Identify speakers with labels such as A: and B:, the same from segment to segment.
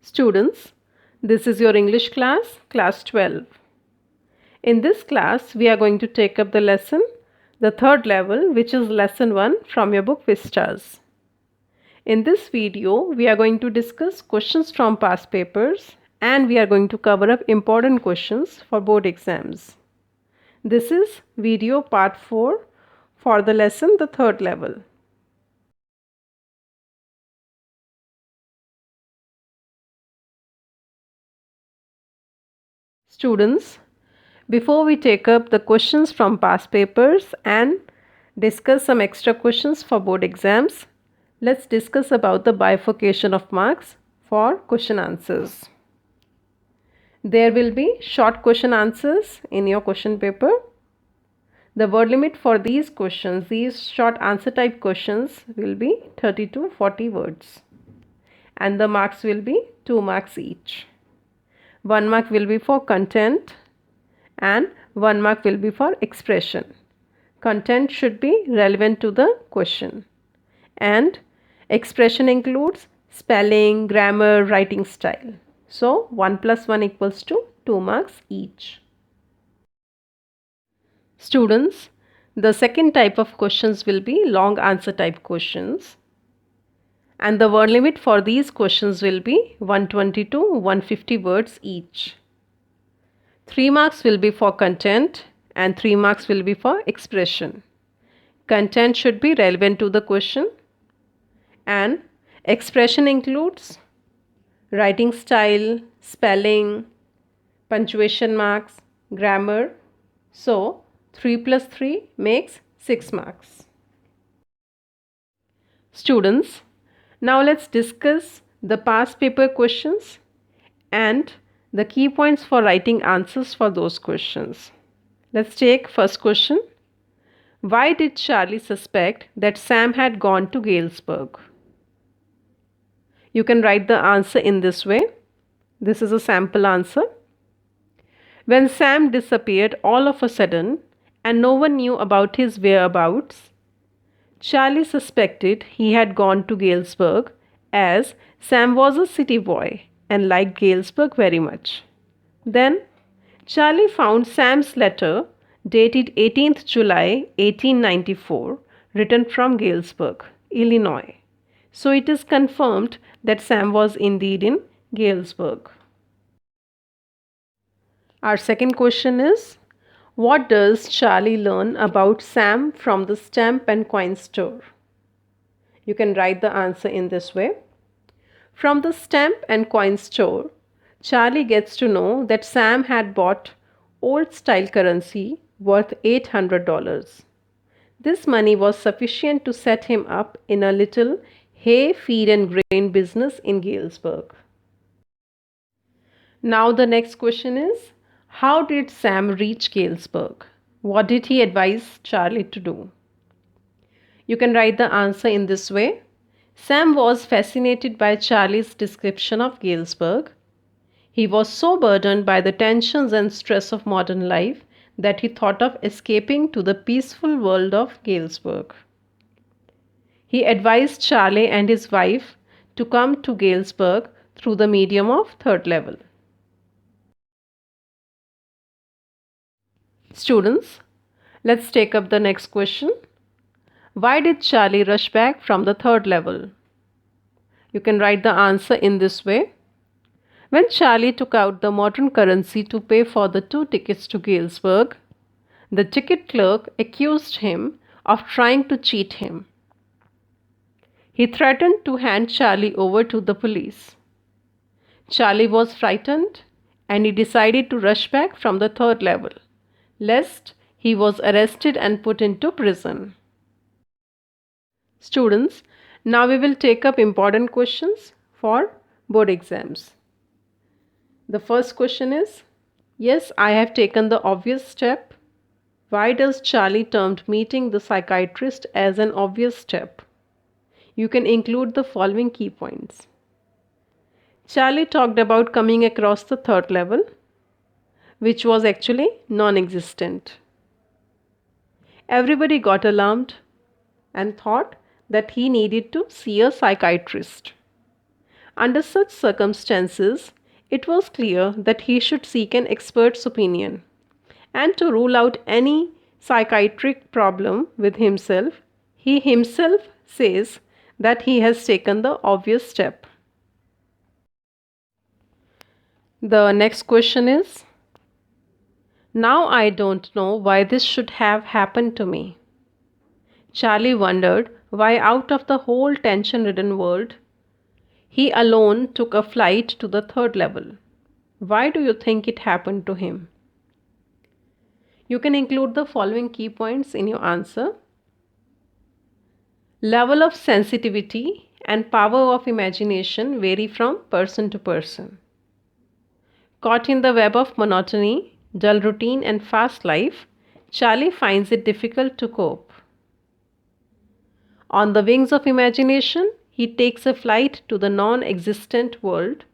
A: Students, this is your English class, class 12. In this class, we are going to take up the lesson, the third level, which is lesson 1 from your book Vistas. In this video, we are going to discuss questions from past papers and we are going to cover up important questions for board exams. This is video part 4 for the lesson, the third level. Students, before we take up the questions from past papers and discuss some extra questions for board exams, let's discuss about the bifurcation of marks for question answers. There will be short question answers in your question paper. The word limit for these questions, these short answer type questions, will be 30 to 40 words. And the marks will be 2 marks each. 1 mark will be for content and 1 mark will be for expression. Content should be relevant to the question. And expression includes spelling, grammar, writing style. So 1 plus 1 equals to 2 marks each. Students, the second type of questions will be long answer type questions. And the word limit for these questions will be 120 to 150 words each. 3 marks will be for content and 3 marks will be for expression. Content should be relevant to the question and expression includes writing style, spelling, punctuation marks, grammar. So 3 plus 3 makes 6 marks. Students, now let's discuss the past paper questions and the key points for writing answers for those questions. Let's take first question. Why did Charlie suspect that Sam had gone to Galesburg? You can write the answer in this way. This is a sample answer. When Sam disappeared all of a sudden and no one knew about his whereabouts, Charlie suspected he had gone to Galesburg as Sam was a city boy and liked Galesburg very much. Then Charlie found Sam's letter dated 18th July 1894 written from Galesburg, Illinois. So it is confirmed that Sam was indeed in Galesburg. Our second question is, what does Charlie learn about Sam from the stamp and coin store? You can write the answer in this way. From the stamp and coin store, Charlie gets to know that Sam had bought old style currency worth $800. This money was sufficient to set him up in a little hay, feed and grain business in Galesburg. Now the next question is, how did Sam reach Galesburg? What did he advise Charlie to do? You can write the answer in this way. Sam was fascinated by Charlie's description of Galesburg. He was so burdened by the tensions and stress of modern life that he thought of escaping to the peaceful world of Galesburg. He advised Charlie and his wife to come to Galesburg through the medium of third level. Students, let's take up the next question. Why did Charlie rush back from the third level? You can write the answer in this way. When Charlie took out the modern currency to pay for the 2 tickets to Galesburg, the ticket clerk accused him of trying to cheat him. He threatened to hand Charlie over to the police. Charlie was frightened and he decided to rush back from the third level, lest he was arrested and put into prison. Students, now we will take up important questions for board exams. The first question is, yes, I have taken the obvious step. Why does Charlie term meeting the psychiatrist as an obvious step? You can include the following key points. Charlie talked about coming across the third level, which was actually non-existent. Everybody got alarmed and thought that he needed to see a psychiatrist. Under such circumstances, it was clear that he should seek an expert's opinion. And to rule out any psychiatric problem with himself, he himself says that he has taken the obvious step. The next question is, now I don't know why this should have happened to me. Charlie wondered why, out of the whole tension ridden world, he alone took a flight to the third level. Why do you think it happened to him? You can include the following key points in your answer. Level of sensitivity and power of imagination vary from person to person. Caught in the web of monotony, dull routine, and fast life, Charlie finds it difficult to cope. On the wings of imagination, he takes a flight to the non-existent world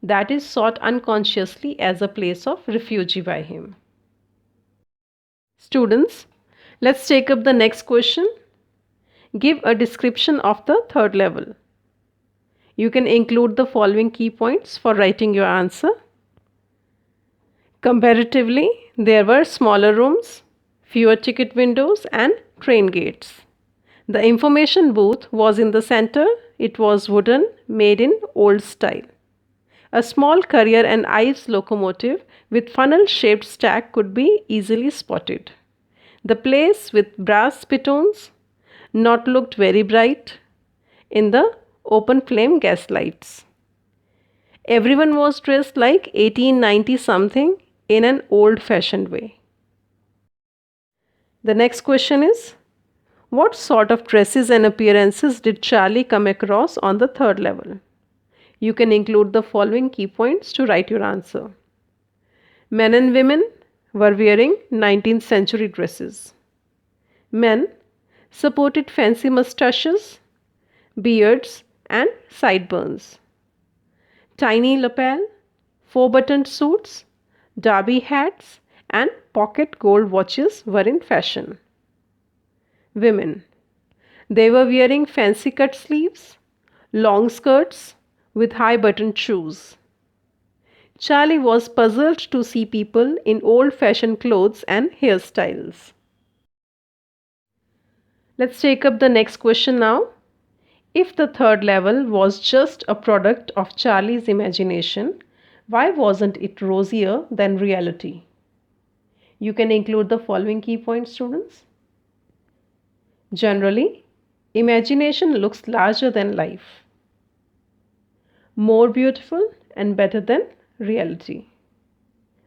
A: that is sought unconsciously as a place of refuge by him. Students, let's take up the next question. Give a description of the third level. You can include the following key points for writing your answer. Comparatively, there were smaller rooms, fewer ticket windows, and train gates. The information booth was in the center. It was wooden, made in old style. A small courier and ice locomotive with funnel-shaped stack could be easily spotted. The place with brass spittoons not looked very bright in the open flame gaslights. Everyone was dressed like 1890 something in an old-fashioned way. The next question is, what sort of dresses and appearances did Charlie come across on the third level? You can include the following key points to write your answer. Men and women were wearing 19th century dresses. Men supported fancy mustaches, beards, and sideburns. Tiny lapel, four-buttoned suits, derby hats, and pocket gold watches were in fashion. Women. They were wearing fancy cut sleeves, long skirts with high-buttoned shoes. Charlie was puzzled to see people in old-fashioned clothes and hairstyles. Let's take up the next question now. If the third level was just a product of Charlie's imagination, why wasn't it rosier than reality? You can include the following key points, students. Generally, imagination looks larger than life, more beautiful and better than reality.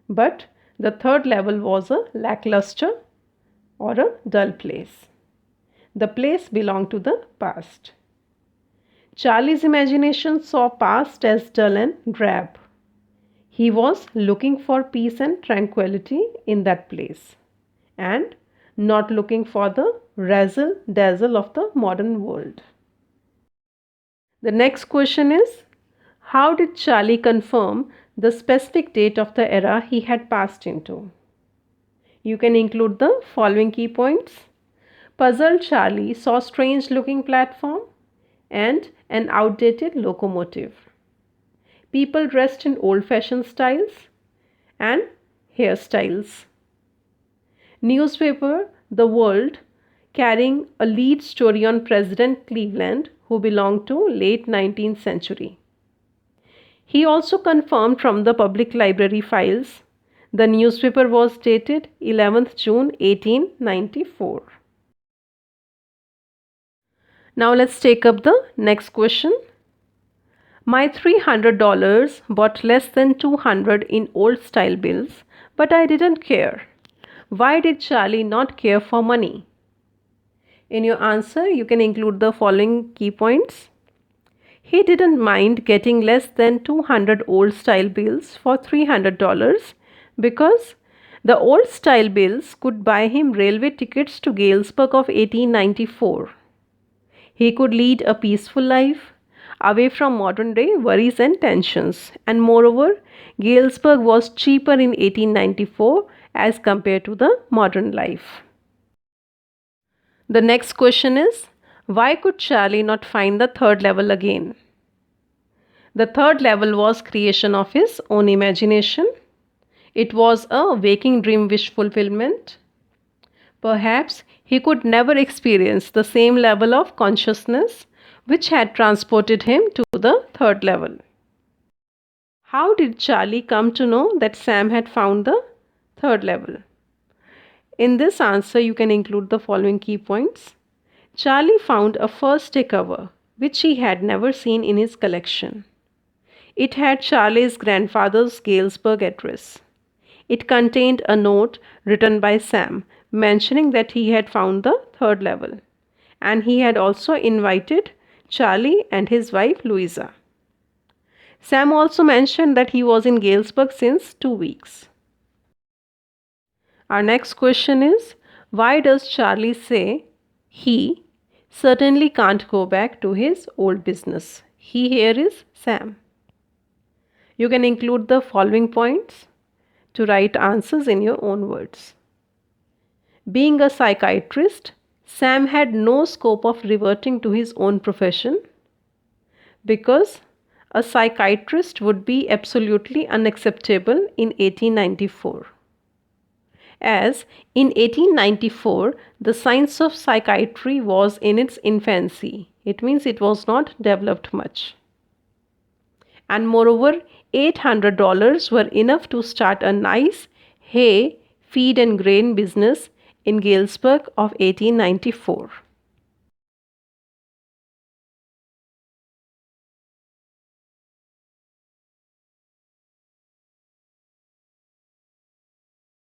A: But the third level was a lackluster or a dull place. The place belonged to the past. Charlie's imagination saw past as dull and drab. He was looking for peace and tranquility in that place, and not looking for the razzle-dazzle of the modern world. The next question is, how did Charlie confirm the specific date of the era he had passed into? You can include the following key points. Puzzled Charlie saw strange-looking platform and an outdated locomotive. People dressed in old-fashioned styles and hairstyles. Newspaper The World carrying a lead story on President Cleveland, who belonged to late 19th century. He also confirmed from the public library files the newspaper was dated 11th June 1894. Now let's take up the next question. My $300 bought less than $200 in old style bills, but I didn't care. Why did Charlie not care for money? In your answer, you can include the following key points. He didn't mind getting less than 200 old style bills for $300 because the old style bills could buy him railway tickets to Galesburg of 1894. He could lead a peaceful life, away from modern day worries and tensions, and moreover, Galesburg was cheaper in 1894 as compared to the modern life. The next question is, why could Charlie not find the third level again? The third level was creation of his own imagination. It was a waking dream wish fulfillment. Perhaps he could never experience the same level of consciousness which had transported him to the third level. How did Charlie come to know that Sam had found the third level? In this answer, you can include the following key points. Charlie found a first day cover which he had never seen in his collection. It had Charlie's grandfather's Galesburg address. It contained a note written by Sam mentioning that he had found the third level, and he had also invited Charlie and his wife Louisa. Sam also mentioned that he was in Galesburg since 2 weeks. Our next question is, why does Charlie say he certainly can't go back to his old business? He here is Sam. You can include the following points to write answers in your own words. Being a psychiatrist, Sam had no scope of reverting to his own profession because a psychiatrist would be absolutely unacceptable in 1894. As in 1894, the science of psychiatry was in its infancy. It means it was not developed much. And moreover, $800 were enough to start a nice hay, feed and grain business in Galesburg of 1894.